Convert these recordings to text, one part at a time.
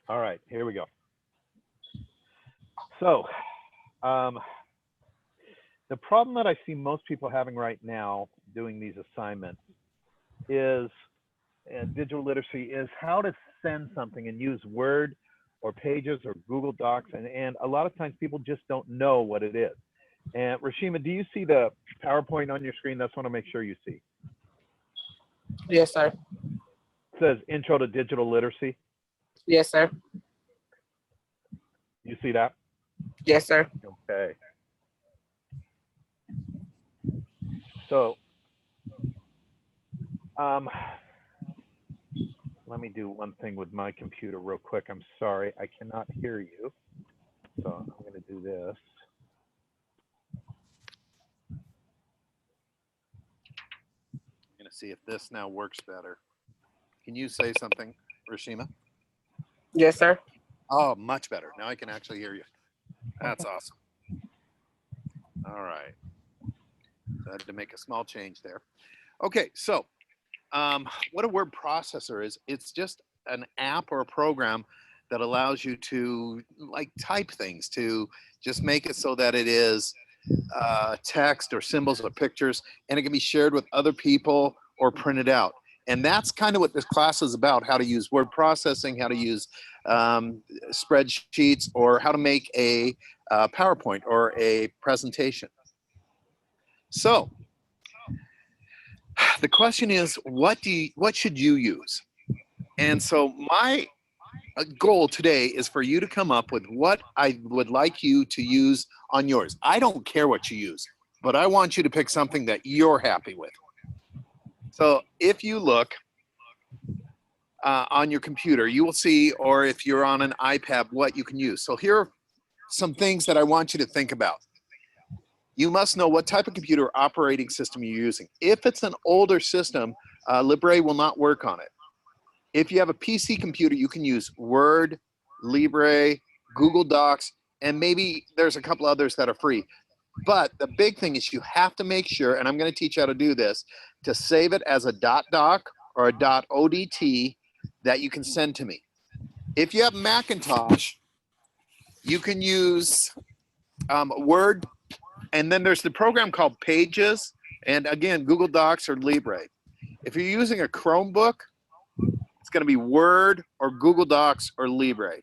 All right, here we go. So, the problem that I see most people having right now doing these assignments is digital literacy is how to send something and use Word or Pages or Google Docs. And a lot of times people just don't know what it is. And Rashima, do you see the PowerPoint on your screen? That's what I want to make sure you see. Yes, sir. It says Intro to Digital Literacy. Yes, sir. You see that? Yes, sir. Okay. So, let me do one thing with my computer real quick. I'm sorry, I cannot hear you. So I'm going to do this. I'm going to see if this now works better. Can you say something, Rashima? Yes, sir. Oh, much better. Now I can actually hear you. That's awesome. All right. So I had to make a small change there. Okay, so what a word processor is, it's just an app or a program that allows you to like type things, to just make it so that it is text or symbols or pictures, and it can be shared with other people or printed out. And that's kind of what this class is about, how to use word processing, how to use spreadsheets, or how to make a PowerPoint or a presentation. So the question is, what should you use? And so my goal today is for you to come up with what I would like you to use on yours. I don't care what you use, but I want you to pick something that you're happy with. So if you look on your computer, you will see, or if you're on an iPad, what you can use. So here are some things that I want you to think about. You must know what type of computer operating system you're using. If it's an older system, Libre will not work on it. If you have a PC computer, you can use Word, Libre, Google Docs, and maybe there's a couple others that are free. But the big thing is you have to make sure, and I'm going to teach you how to do this, to save it as a .doc or a .odt that you can send to me. If you have Macintosh, you can use Word, and then there's the program called Pages, and again, Google Docs or Libre. If you're using a Chromebook, it's going to be Word or Google Docs or Libre.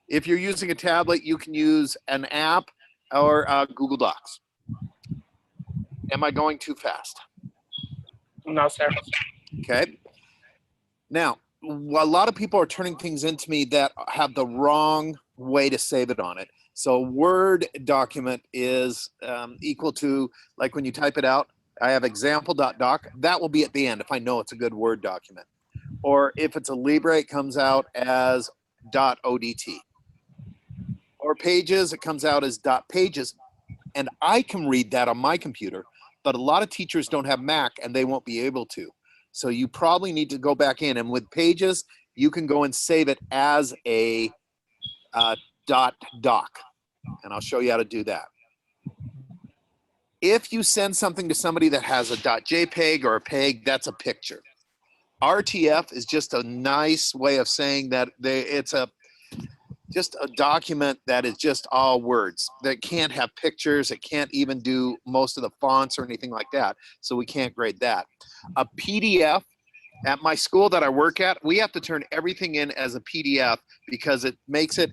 If you're using a tablet, you can use an app or Google Docs. Am I going too fast? No, sir. Okay. Now, a lot of people are turning things into me that have the wrong way to save it on it. So Word document is equal to, like when you type it out, I have example.doc. That will be at the end if I know it's a good Word document. Or if it's a Libre, it comes out as .odt. Or Pages, it comes out as .pages. And I can read that on my computer, but a lot of teachers don't have Mac and they won't be able to. So you probably need to go back in, and with Pages, you can go and save it as a .doc, and I'll show you how to do that. If you send something to somebody that has a .jpeg or a peg, that's a picture. RTF is just a nice way of saying that it's just a document that is just all words. That can't have pictures. It can't even do most of the fonts or anything like that. So we can't grade that. A PDF, at my school that I work at, we have to turn everything in as a PDF because it makes it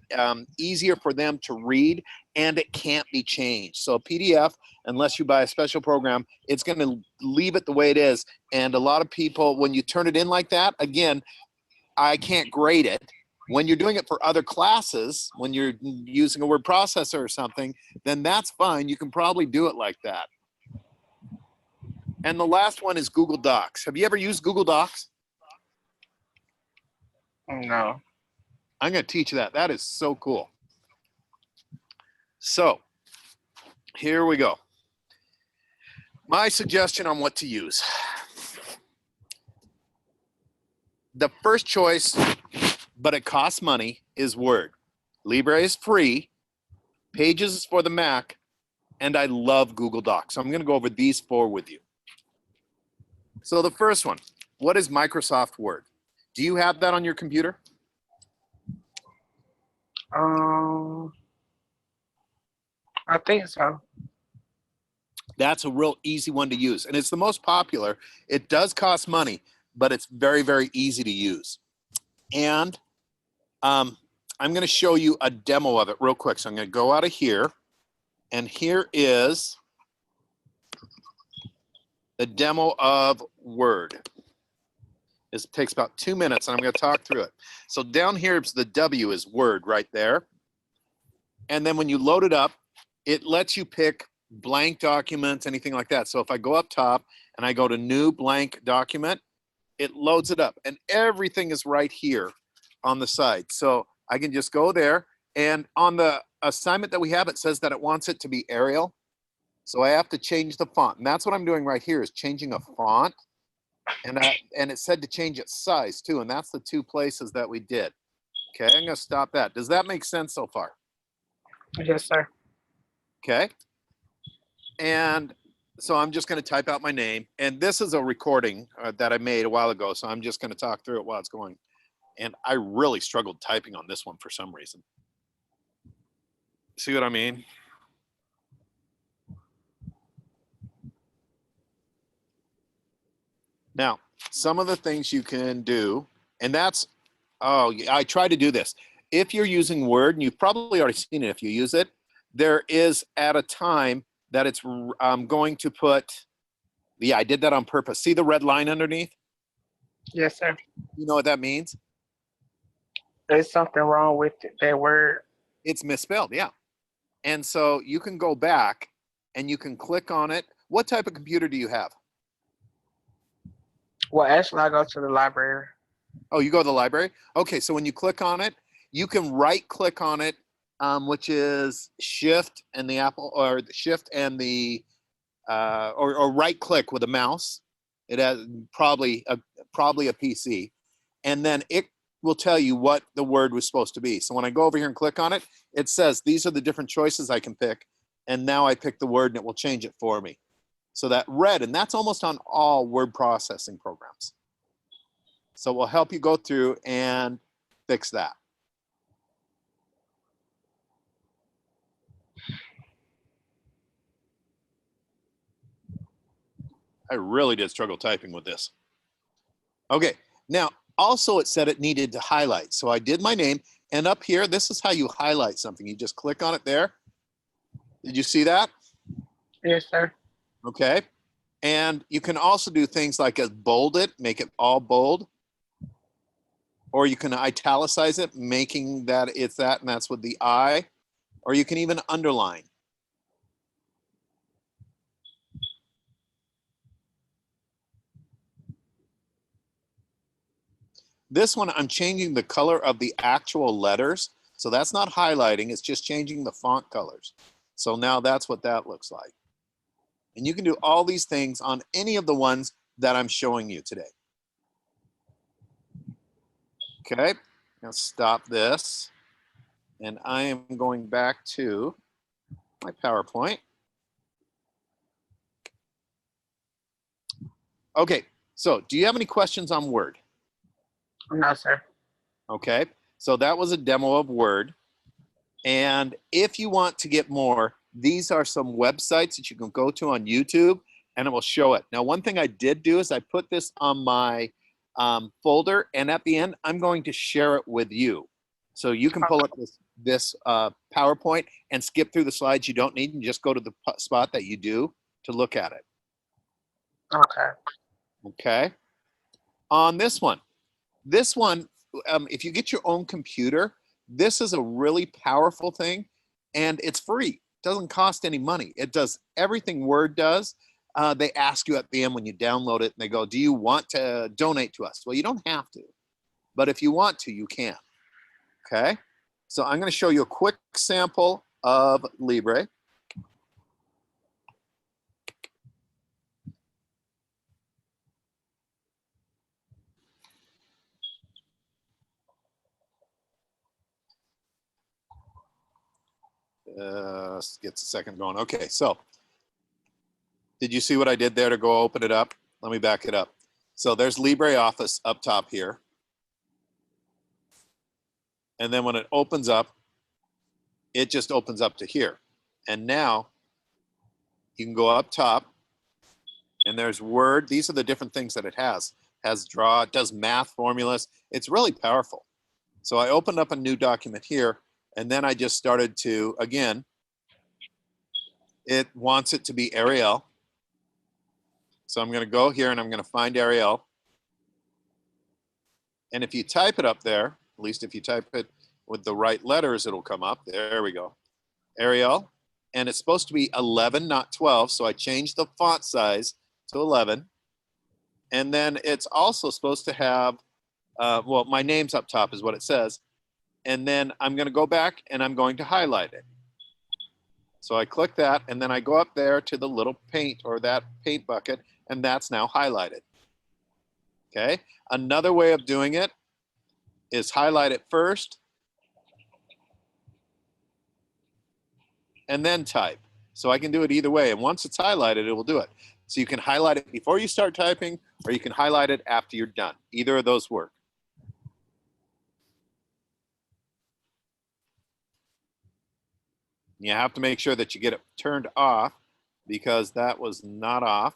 easier for them to read, and it can't be changed. So a PDF, unless you buy a special program, it's going to leave it the way it is. And a lot of people, when you turn it in like that, again, I can't grade it. When you're doing it for other classes, when you're using a word processor or something, then that's fine. You can probably do it like that. And the last one is Google Docs. Have you ever used Google Docs? No. I'm going to teach you that. That is so cool. So here we go. My suggestion on what to use. The first choice, but it costs money, is Word. Libre is free. Pages is for the Mac. And I love Google Docs. So I'm going to go over these four with you. So the first one, what is Microsoft Word? Do you have that on your computer? Um, I think so. That's a real easy one to use. And it's the most popular. It does cost money, but it's very, very easy to use. And I'm going to show you a demo of it real quick. So I'm going to go out of here. And here is the demo of Word. It takes about 2 minutes, and I'm going to talk through it. So down here, it's the W is Word right there. And then when you load it up, it lets you pick blank documents, anything like that. So if I go up top and I go to New Blank Document, it loads it up. And everything is right here on the side. So I can just go there. And on the assignment that we have, it says that it wants it to be Arial. So I have to change the font. And that's what I'm doing right here is changing a font. And it said to change its size too. And that's the 2 places that we did. Okay, I'm gonna stop that. Does that make sense so far? Yes, sir. Okay. And so I'm just gonna type out my name. And this is a recording that I made a while ago. So I'm just gonna talk through it while it's going. And I really struggled typing on this one for some reason. See what I mean? Now, some of the things you can do, and that's, oh, I try to do this. If you're using Word, and you've probably already seen it if you use it, there is at a time that it's going to put, yeah, I did that on purpose. See the red line underneath? Yes, sir. You know what that means? There's something wrong with that word. It's misspelled, yeah. And so you can go back and you can click on it. What type of computer do you have? Well, actually, I go to the library. Oh, you go to the library? Okay, so when you click on it, you can right click on it, which is Shift and the Apple, or the Shift and the, or right click with a mouse. It has probably a PC. And then it will tell you what the word was supposed to be. So when I go over here and click on it, it says these are the different choices I can pick. And now I pick the word and it will change it for me. So that red, and that's almost on all word processing programs. So we'll help you go through and fix that. I really did struggle typing with this. Okay, now also it said it needed to highlight. So I did my name, and up here, this is how you highlight something. You just click on it there. Did you see that? Yes, sir. Okay. And you can also do things like bold it, make it all bold. Or you can italicize it, making that it's that, and that's with the I. Or you can even underline. This one, I'm changing the color of the actual letters. So that's not highlighting, it's just changing the font colors. So now that's what that looks like. And you can do all these things on any of the ones that I'm showing you today. Okay, now stop this. And I am going back to my PowerPoint. Okay, so do you have any questions on Word? No, sir. Okay, so that was a demo of Word. And if you want to get more, these are some websites that you can go to on YouTube and it will show it. Now, one thing I did do is I put this on my folder, and at the end, I'm going to share it with you. So you can pull up this PowerPoint and skip through the slides you don't need and just go to the spot that you do to look at it. Okay. Okay. On this one, if you get your own computer, this is a really powerful thing, and it's free. It doesn't cost any money. It does everything Word does. They ask you at the end when you download it, and they go, do you want to donate to us? Well, you don't have to, but if you want to, you can. Okay, so I'm going to show you a quick sample of Libre. Gets a second going. Okay, so did you see what I did there to go open it up? Let me back it up. So there's LibreOffice up top here. And then when it opens up, it just opens up to here. And now you can go up top and there's Word. These are the different things that it has. It has draw, it does math formulas. It's really powerful. So I opened up a new document here, and then I just started to, again, it wants it to be Arial. So I'm going to go here and I'm going to find Arial. And if you type it up there, at least if you type it with the right letters, it'll come up. There we go. Arial. And it's supposed to be 11, not 12. So I changed the font size to 11. And then it's also supposed to have, well, my name's up top is what it says. And then I'm going to go back and I'm going to highlight it. So I click that and then I go up there to the little paint or that paint bucket, and that's now highlighted. Okay. Another way of doing it is highlight it first and then type. So I can do it either way. And once it's highlighted, it will do it. So you can highlight it before you start typing, or you can highlight it after you're done. Either of those work. You have to make sure that you get it turned off because that was not off.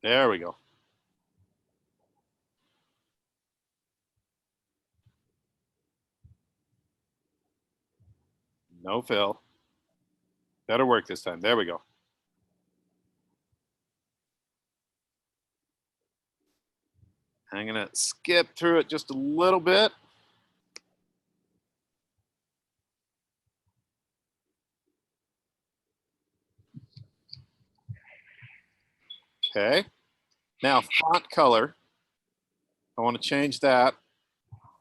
There we go. No fill. Better work this time. There we go. I'm going to skip through it just a little bit. Okay. Now, font color. I want to change that.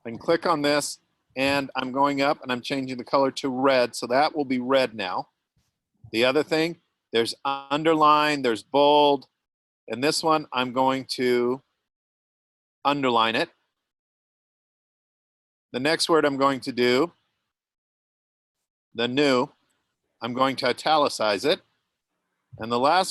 I can click on this, and I'm going up, and I'm changing the color to red, so that will be red now. The other thing, there's underline, there's bold, and this one, I'm going to underline it. The next word I'm going to do, the new, I'm going to italicize it. And the last